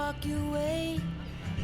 walk your way.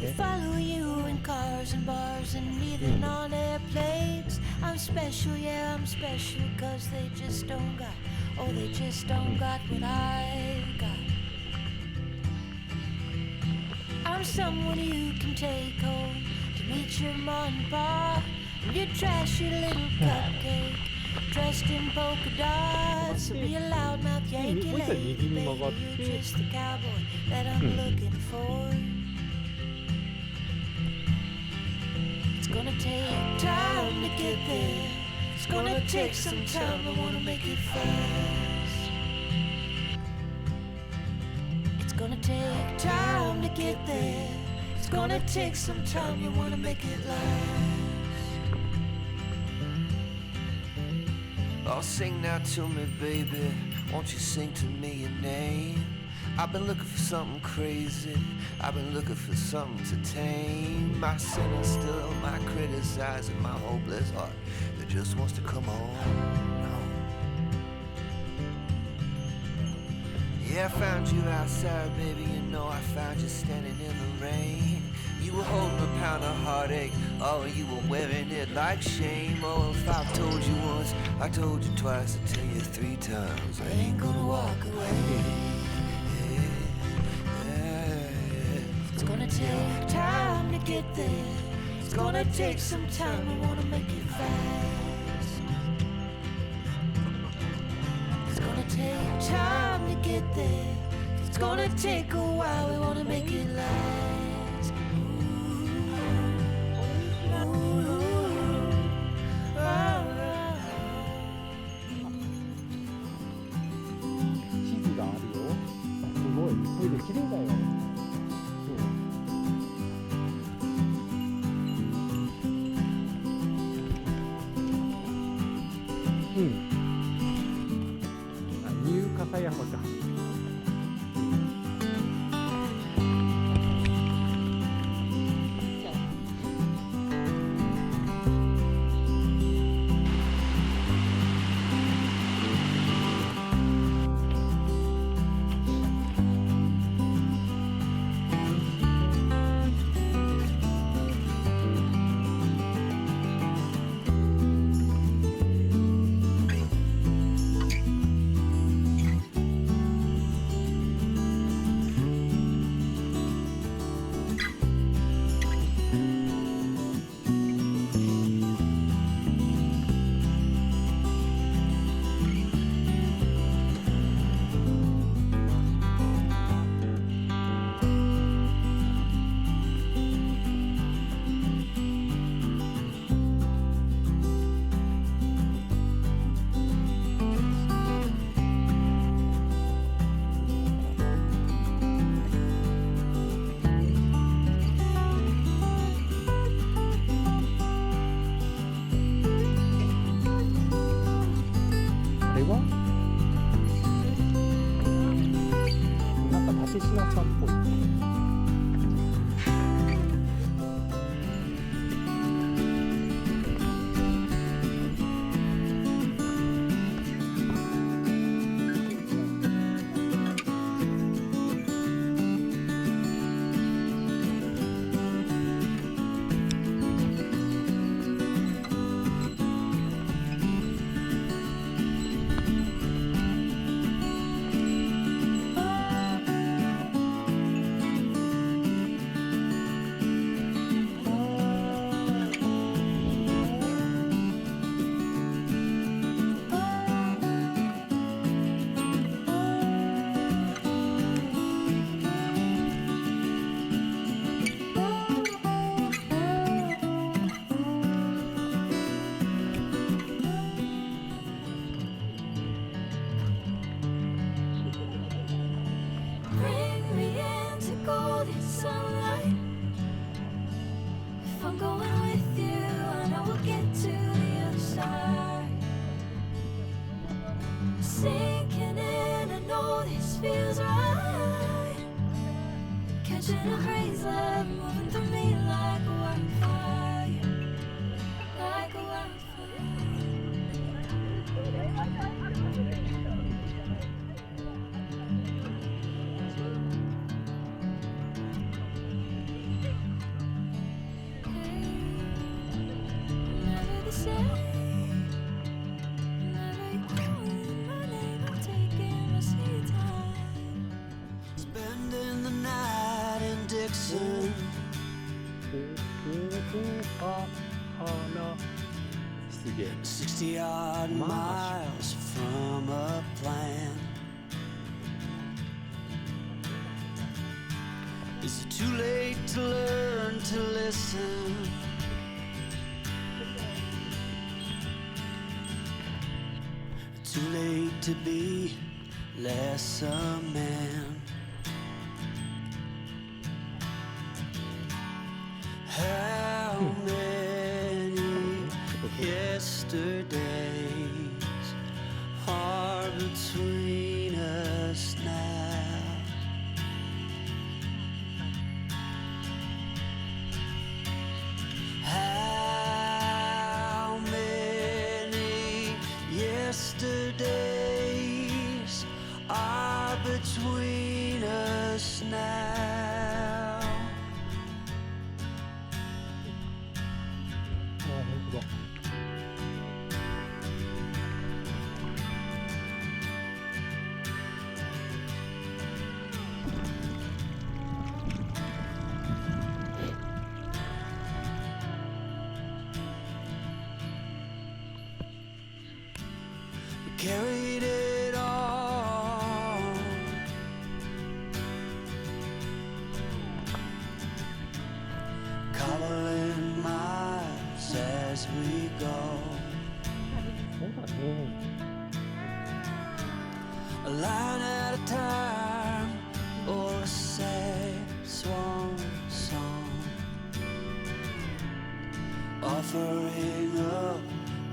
They follow you in cars and bars and even on airplanes. I'm special, yeah, I'm special, cause they just don't got, oh, they just don't got what I got. I'm someone you can take home to meet your morning bar. And you trash your little cupcake, dressed in polka dots. So be a loudmouth Yankee lady, baby, you're just the cowboy that I'm looking for. It's gonna take time to get there. It's gonna take some time, I wanna make it fast. It's gonna take time to get there. It's gonna take some time, you wanna make it last. Oh, sing now to me, baby. Won't you sing to me your name? I've been looking for something crazy. I've been looking for something to tame my sinner still, my criticizing, my hopeless heart that just wants to come on. Yeah, I found you outside, baby. You know I found you standing in the rain. You were holding a pound of heartache. Oh, you were wearing it like shame. Oh, if I've told you once, I told you twice, I tell you 3 times, I ain't gonna walk away. It's gonna take time to get there. It's gonna take some time, I wanna make it fast. It's gonna take time to get there. It's gonna take a while, we wanna make it last. 치즈가 아리요. 그거 저희도 기대가요.入笠山か。大原湿原 60-odd miles from a plan. Is it too late to learn to listen? Too late to be less a man. How many yesterdays are between us now? How many yesterdays are between us now? あ、本当だ。Carried it all. Cobbling miles as we go. そうだね。A line at a time, or a sad swan song, offering up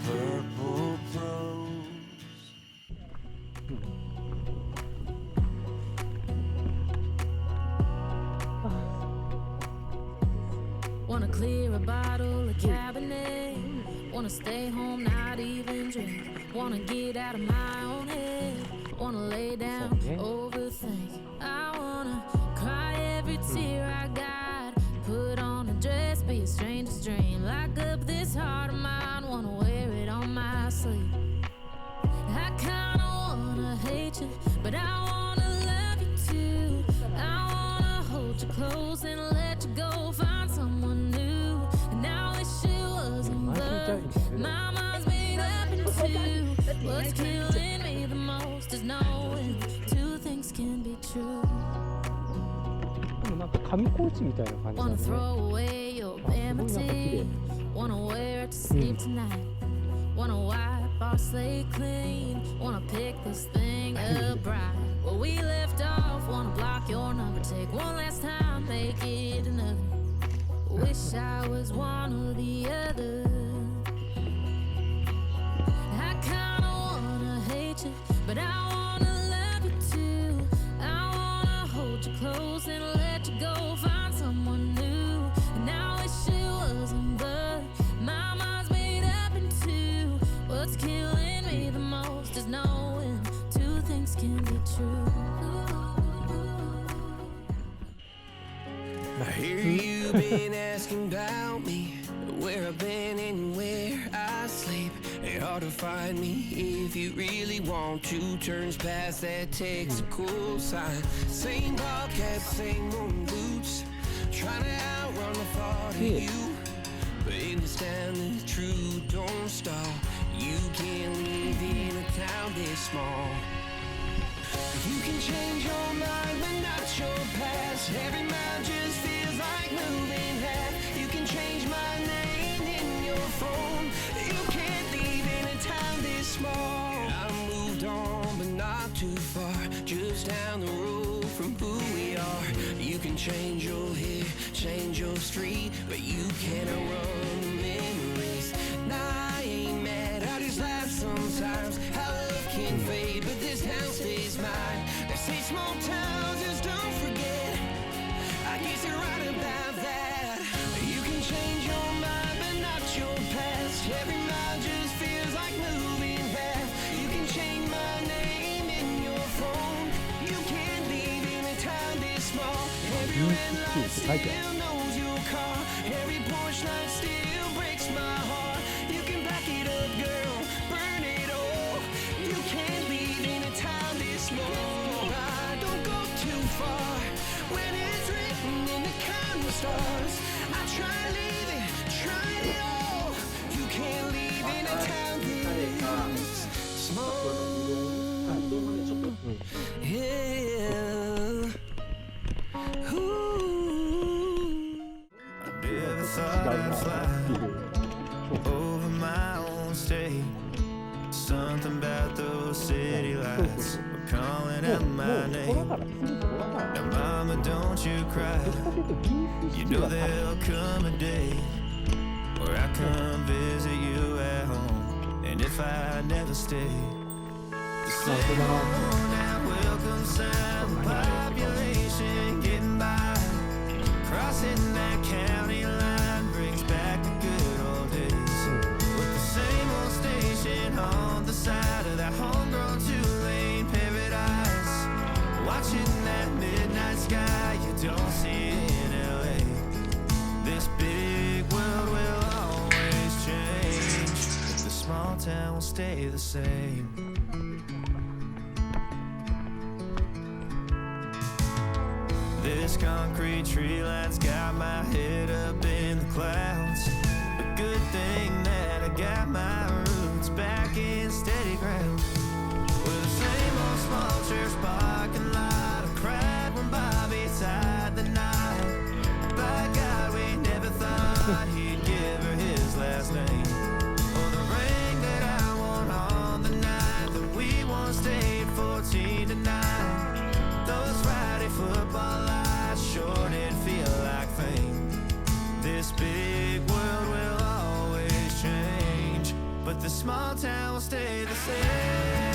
purple prose. Wanna clear a bottle of Cabernet. Wanna stay home, not even drink. Wanna get out of my own head. Wanna lay down, overthink. I wanna cry every tear I got. Put on a dress, be a stranger's dream. Lock up this heart of mine, wanna wear it on my sleeve. I kinda wanna hate you, but I wanna love you too. I wanna hold you close and let you go. Find someone new, and I wish it wasn't love. My mind's made up in two. What's killing me the most is knowing two things can be true. でもなんか上高地みたいな感じだ Wanna ね。 throw away your あ、すごいなんか綺 vanity. 麗。 Wanna wear it to sleep tonight. Wanna wipe our slate clean. Wanna pick this thing up right where we left off. Wanna block your number, take one last time, make it another. Wish I was one or the other. I kinda wanna hate you, but I wanna love you too. I wanna hold you close and let you go. Find someone new, and I wish it wasn't, but my mind's made up in two. What's killing me the most is knowing two things can be true. I hear you been asking about me, where I've been and where I sleep. It's hard to find me if you really want to. Turns past that takes a cool sign. Same podcast, same moon boots. Trying to outrun the thought of you. But in this town, the truth don't stop. You can't live in a town this small. You can change your mind, but not your past. Every mile just feels like moving half. You can change my name in your phone. You can't leave in a town this small. I moved on, but not too far. Just down the road from who we are. You can change your hair, change your street, but you can't outrun the memories. Nah, I ain't mad, I just laugh sometimes. How love can fade, but this town stays mine. They say small towns just don't forget. I guess you're right about that. You can change your mind, but not your past. Every mile just feels like moving fast. You can change my name in your phone. You can't leave in a town this small. Every red light still knows your car. Every porch light still breaks my heart. You can back it up, girl, burn it all. You can't leave in a town this small. I don't go too far when it's written in the kind of stars. I try to thought I'd fly over my own state. Something about those city lights were calling out my name. Now mama, don't you cry. You know there'll come a day where I come visit you at home. And if I never stay, the same old and welcome sound population getting by. Crossing that county line brings back the good old days. With the same old station on the side of that homegrown two-lane paradise. Watching that midnight sky you don't see in LA. This big world will always change, but the small town will stay the same. This concrete tree line's got my head up in the clouds. A good thing that I got my roots back in steady ground. With the same old small church parking lot, I cried when Bobby tied the knot. By God, we never thought he'd give her his last name. Or the ring that I wore on the night that we once stayed 14 to 9. Those Friday football lights sure did feel like fame. This big world will always change, but the small town will stay the same.